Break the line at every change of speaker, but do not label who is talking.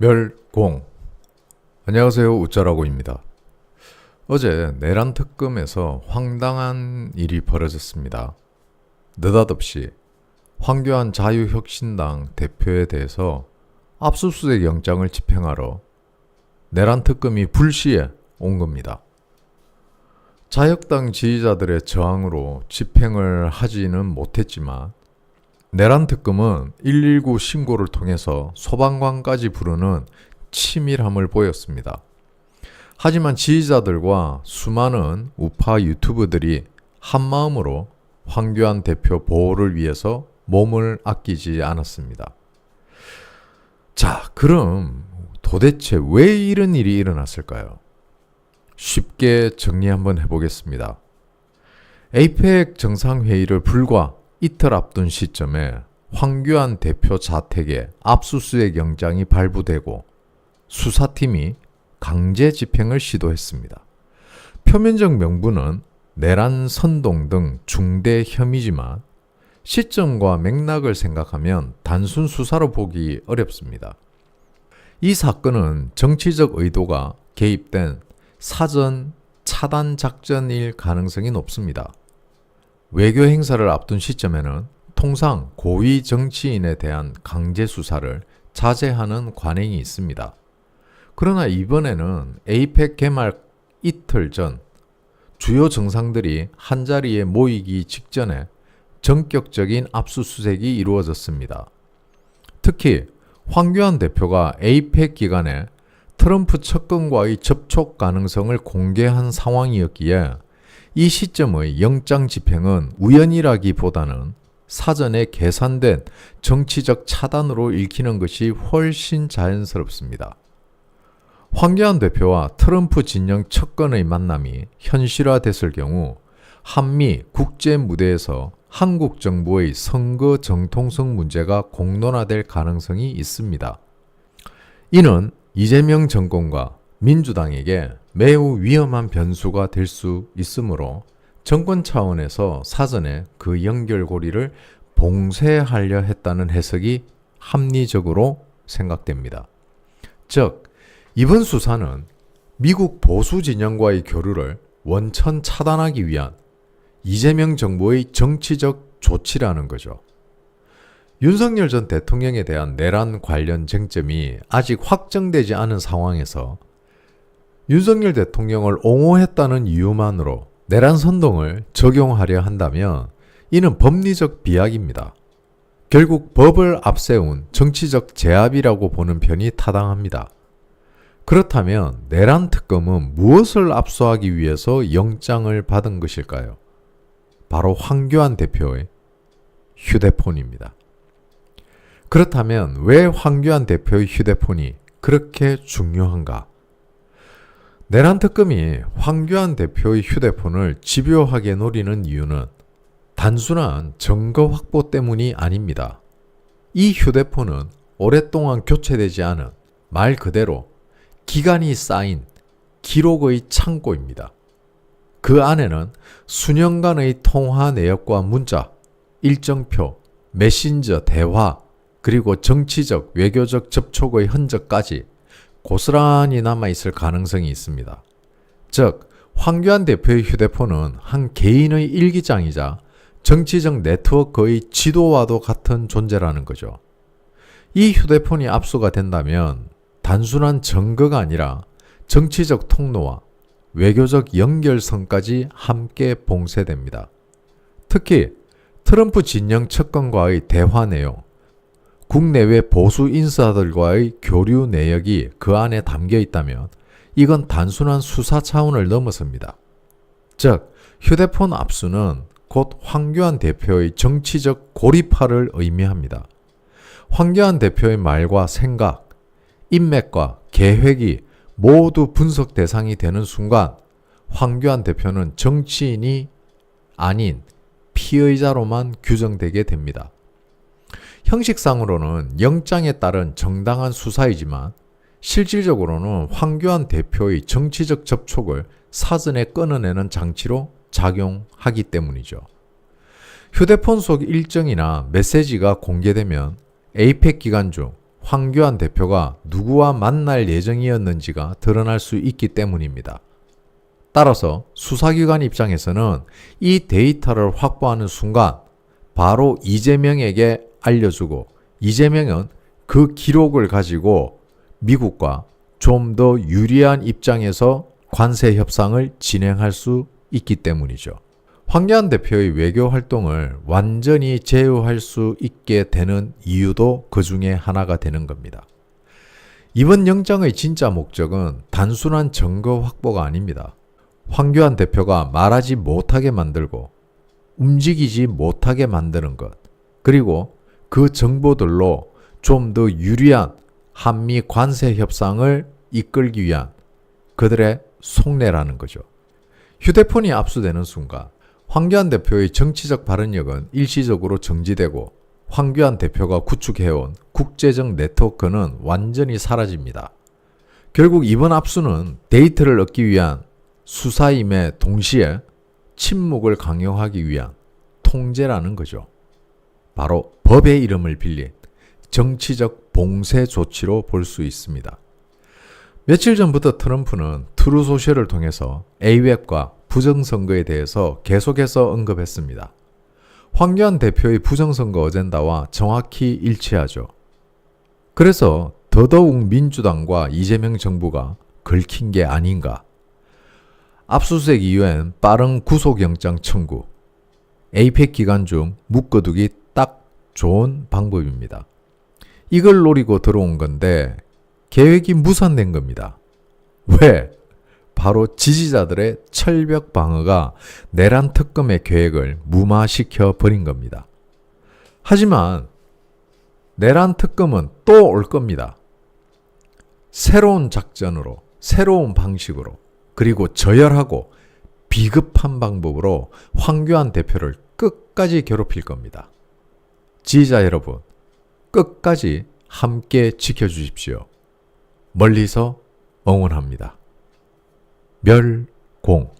멸공. 안녕하세요, 우짜라고입니다. 어제 내란 특검에서 황당한 일이 벌어졌습니다. 느닷없이 황교안 자유혁신당 대표에 대해서 압수수색 영장을 집행하러 내란 특검이 불시에 온 겁니다. 자혁당 지지자들의 저항으로 집행을 하지는 못했지만 내란 특검은 119 신고를 통해서 소방관까지 부르는 치밀함을 보였습니다. 하지만 지지자들과 수많은 우파 유튜버들이 한마음으로 황교안 대표 보호를 위해서 몸을 아끼지 않았습니다. 자, 그럼 도대체 왜 이런 일이 일어났을까요? 쉽게 정리 한번 해보겠습니다. 에이펙 정상회의를 불과 이틀 앞둔 시점에 황교안 대표 자택에 압수수색 영장이 발부되고 수사팀이 강제 집행을 시도했습니다. 표면적 명분은 내란 선동 등 중대 혐의지만 시점과 맥락을 생각하면 단순 수사로 보기 어렵습니다. 이 사건은 정치적 의도가 개입된 사전 차단 작전일 가능성이 높습니다. 외교 행사를 앞둔 시점에는 통상 고위 정치인에 대한 강제 수사를 자제하는 관행이 있습니다. 그러나 이번에는 에이펙 개막 이틀 전 주요 정상들이 한자리에 모이기 직전에 전격적인 압수수색이 이루어졌습니다. 특히 황교안 대표가 에이펙 기간에 트럼프 측근과의 접촉 가능성을 공개한 상황이었기에 이 시점의 영장 집행은 우연이라기보다는 사전에 계산된 정치적 차단으로 읽히는 것이 훨씬 자연스럽습니다. 황교안 대표와 트럼프 진영 측근의 만남이 현실화됐을 경우 한미 국제 무대에서 한국 정부의 선거 정통성 문제가 공론화될 가능성이 있습니다. 이는 이재명 정권과 민주당에게 매우 위험한 변수가 될 수 있으므로 정권 차원에서 사전에 그 연결고리를 봉쇄하려 했다는 해석이 합리적으로 생각됩니다. 즉, 이번 수사는 미국 보수 진영과의 교류를 원천 차단하기 위한 이재명 정부의 정치적 조치라는 거죠. 윤석열 전 대통령에 대한 내란 관련 쟁점이 아직 확정되지 않은 상황에서 윤석열 대통령을 옹호했다는 이유만으로 내란 선동을 적용하려 한다면 이는 법리적 비약입니다. 결국 법을 앞세운 정치적 제압이라고 보는 편이 타당합니다. 그렇다면 내란 특검은 무엇을 압수하기 위해서 영장을 받은 것일까요? 바로 황교안 대표의 휴대폰입니다. 그렇다면 왜 황교안 대표의 휴대폰이 그렇게 중요한가? 내란 특검이 황교안 대표의 휴대폰을 집요하게 노리는 이유는 단순한 증거 확보 때문이 아닙니다. 이 휴대폰은 오랫동안 교체되지 않은 말 그대로 기간이 쌓인 기록의 창고입니다. 그 안에는 수년간의 통화 내역과 문자, 일정표, 메신저 대화, 그리고 정치적, 외교적 접촉의 흔적까지 고스란히 남아있을 가능성이 있습니다. 즉, 황교안 대표의 휴대폰은 한 개인의 일기장이자 정치적 네트워크의 지도와도 같은 존재라는 거죠. 이 휴대폰이 압수가 된다면 단순한 증거가 아니라 정치적 통로와 외교적 연결선까지 함께 봉쇄됩니다. 특히 트럼프 진영 측근과의 대화 내용, 국내외 보수 인사들과의 교류 내역이 그 안에 담겨 있다면 이건 단순한 수사 차원을 넘어섭니다. 즉, 휴대폰 압수는 곧 황교안 대표의 정치적 고립화를 의미합니다. 황교안 대표의 말과 생각, 인맥과 계획이 모두 분석 대상이 되는 순간 황교안 대표는 정치인이 아닌 피의자로만 규정되게 됩니다. 형식상으로는 영장에 따른 정당한 수사이지만 실질적으로는 황교안 대표의 정치적 접촉을 사전에 끊어내는 장치로 작용하기 때문이죠. 휴대폰 속 일정이나 메시지가 공개되면 에이펙 기간 중 황교안 대표가 누구와 만날 예정이었는지가 드러날 수 있기 때문입니다. 따라서 수사기관 입장에서는 이 데이터를 확보하는 순간 바로 이재명에게 알려주고 이재명은 그 기록을 가지고 미국과 좀 더 유리한 입장에서 관세 협상을 진행할 수 있기 때문이죠. 황교안 대표의 외교 활동을 완전히 제어할 수 있게 되는 이유도 그 중에 하나가 되는 겁니다. 이번 영장의 진짜 목적은 단순한 증거 확보가 아닙니다. 황교안 대표가 말하지 못하게 만들고 움직이지 못하게 만드는 것, 그리고 그 정보들로 좀 더 유리한 한미 관세 협상을 이끌기 위한 그들의 속내라는 거죠. 휴대폰이 압수되는 순간 황교안 대표의 정치적 발언력은 일시적으로 정지되고 황교안 대표가 구축해온 국제적 네트워크는 완전히 사라집니다. 결국 이번 압수는 데이터를 얻기 위한 수사임에 동시에 침묵을 강요하기 위한 통제라는 거죠. 바로 법의 이름을 빌린 정치적 봉쇄 조치로 볼 수 있습니다. 며칠 전부터 트럼프는 트루소셜을 통해서 AWEB과 부정선거에 대해서 계속해서 언급했습니다. 황교안 대표의 부정선거 어젠다와 정확히 일치하죠. 그래서 더더욱 민주당과 이재명 정부가 긁힌 게 아닌가. 압수수색 이후엔 빠른 구속영장 청구, APEC 기간 중 묶어두기 딱 좋은 방법입니다. 이걸 노리고 들어온 건데 계획이 무산된 겁니다. 왜? 바로 지지자들의 철벽 방어가 내란 특검의 계획을 무마시켜 버린 겁니다. 하지만 내란 특검은 또 올 겁니다. 새로운 작전으로, 새로운 방식으로, 그리고 저열하고 비급한 방법으로 황교안 대표를 끝까지 괴롭힐 겁니다. 지지자 여러분, 끝까지 함께 지켜주십시오. 멀리서 응원합니다. 멸공